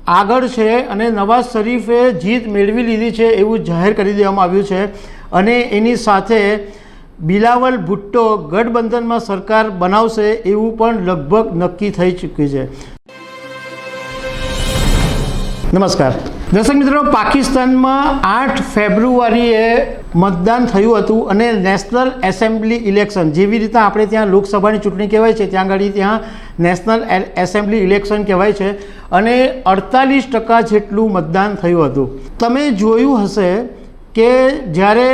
આગળ છે અને નવાઝ શરીફે જીત મેળવી લીધી છે એવું જાહેર કરી દેવામાં આવ્યું છે અને એની સાથે બિલાવલ ભુટ્ટો ગઠબંધનમાં સરકાર બનાવશે એવું પણ લગભગ નક્કી થઈ ચૂક્યું છે। નમસ્કાર દર્શક મિત્રો, પાકિસ્તાનમાં 8 ફેબ્રુઆરીએ મતદાન થયું હતું અને નેશનલ એસેમ્બલી ઇલેક્શન, જેવી રીતે આપણે ત્યાં લોકસભાની ચૂંટણી કહેવાય છે ત્યાં આગળ ત્યાં નેશનલ એસેમ્બલી ઇલેક્શન કહેવાય છે અને 48% જેટલું મતદાન થયું હતું। તમે જોયું હશે કે જ્યારે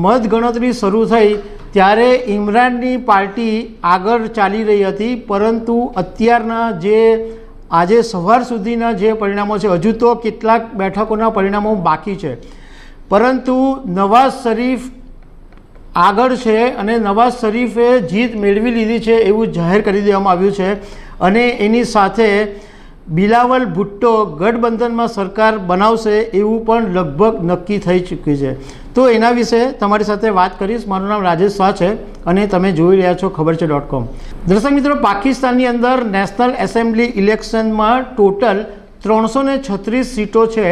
મતગણતરી શરૂ થઈ ત્યારે ઇમરાનની પાર્ટી આગળ ચાલી રહી હતી, પરંતુ અત્યારના જે આજે સવાર સુધીના જે પરિણામો છે, હજુ તો કેટલાક બેઠકોના પરિણામો બાકી છે, પરંતુ નવાઝ શરીફ આગળ છે અને નવાઝ શરીફે જીત મેળવી લીધી છે એવું જાહેર કરી દેવામાં આવ્યું છે અને એની સાથે બિલાવલ ભુટ્ટો ગઠબંધનમાં સરકાર બનાવશે એવું પણ લગભગ નક્કી થઈ ચૂક્યું છે। તો એના વિશે તમારી સાથે વાત કરીશ। મારું નામ રાજેશ શાહ છે અને તમે જોઈ રહ્યા છો ખબરછે.com। દર્શક મિત્રો, પાકિસ્તાનની અંદર નેશનલ એસેમ્બલી ઇલેક્શનમાં ટોટલ 336 સીટો છે,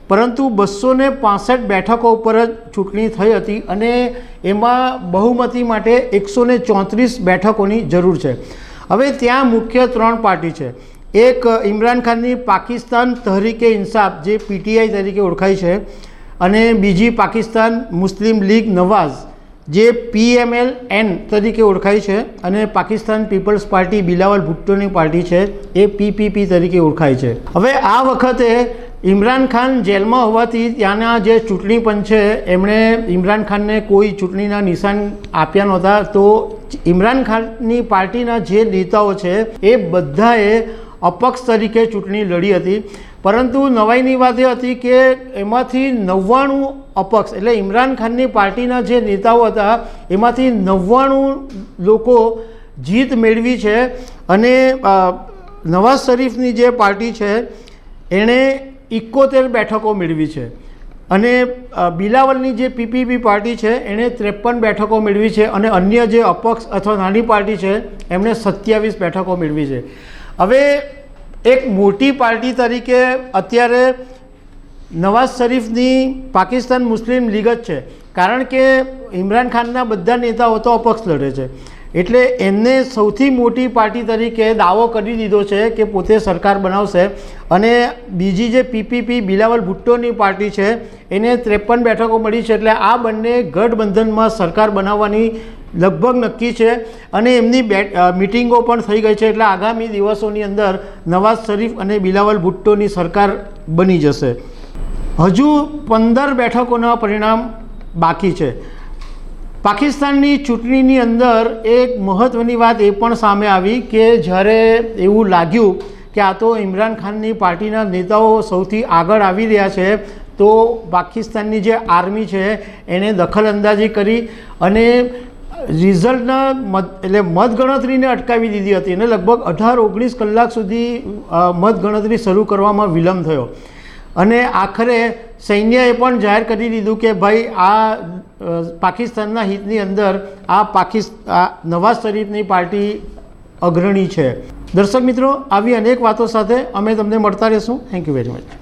પરંતુ 265 બેઠકો ઉપર જ ચૂંટણી થઈ હતી અને એમાં બહુમતી માટે 134 બેઠકોની જરૂર છે। હવે ત્યાં મુખ્ય 3 પાર્ટી છે। એક ઇમરાન ખાનની પાકિસ્તાન તહરીકે ઇન્સાફ, જે પીટીઆઈ તરીકે ઓળખાય છે, અને બીજી પાકિસ્તાન મુસ્લિમ લીગ નવાઝ, જે PMLN તરીકે ઓળખાય છે, અને Pakistan people's party Bilawal ભુટ્ટોની party છે એ PPP તરીકે ઓળખાય છે। હવે આ વખતે ઇમરાન ખાન જેલમાં હોવાથી ત્યાંના જે ચૂંટણી પંચ છે એમણે ઇમરાન ખાનને કોઈ ચૂંટણીના નિશાન આપ્યા નહોતા, તો ઇમરાન ખાનની પાર્ટીના જે નેતાઓ છે એ બધાએ અપક્ષ તરીકે ચૂંટણી લડી હતી, પરંતુ નવાઈની વાત એ હતી કે એમાંથી 99 અપક્ષ, એટલે ઇમરાન ખાનની પાર્ટીના જે નેતાઓ હતા એમાંથી 99 લોકો જીત મેળવી છે અને નવાઝ શરીફની જે પાર્ટી છે એણે 71 બેઠકો મેળવી છે અને બિલાવલની જે PPP પાર્ટી છે એણે 53 બેઠકો મેળવી છે અને અન્ય જે અપક્ષ અથવા નાની પાર્ટી છે એમણે 27 બેઠકો મેળવી છે। હવે એક મોટી પાર્ટી તરીકે અત્યારે નવાઝ શરીફની પાકિસ્તાન મુસ્લિમ લીગ જ છે, કારણ કે ઇમરાન ખાનના બધા નેતાઓ તો અપક્ષ લડે છે, એટલે એમને સૌથી મોટી પાર્ટી તરીકે દાવો કરી દીધો છે કે પોતે સરકાર બનાવશે। અને બીજી જે PPP બિલાવલ ભુટ્ટોની પાર્ટી છે એને 53 બેઠકો મળી છે, એટલે આ બંને ગઠબંધનમાં સરકાર બનાવવાની લગભગ નક્કી છે અને એમની મિટિંગો પણ થઈ ગઈ છે, એટલે આગામી દિવસોની અંદર નવાઝ શરીફ અને બિલાવલ ભુટ્ટોની સરકાર બની જશે। હજુ 15 બેઠકોના પરિણામ બાકી છે। પાકિસ્તાનની ચૂંટણીની અંદર એક મહત્ત્વની વાત એ પણ સામે આવી કે જ્યારે એવું લાગ્યું કે આ તો ઇમરાન ખાનની પાર્ટીના નેતાઓ સૌથી આગળ આવી રહ્યા છે, તો પાકિસ્તાનની જે આર્મી છે એણે દખલઅંદાજી કરી અને રિઝલ્ટના મતગણતરીને અટકાવી દીધી હતી અને લગભગ 18-19 કલાક સુધી મતગણતરી શરૂ કરવામાં વિલંબ થયો અને આખરે સૈન્યએ પણ જાહેર કરી દીધું કે ભાઈ આ પાકિસ્તાનના હિતની અંદર આ નવાઝ શરીફની પાર્ટી અગ્રણી છે। દર્શક મિત્રો, આવી અનેક વાતો સાથે અમે તમને મળતા રહીશું। Thank you very much.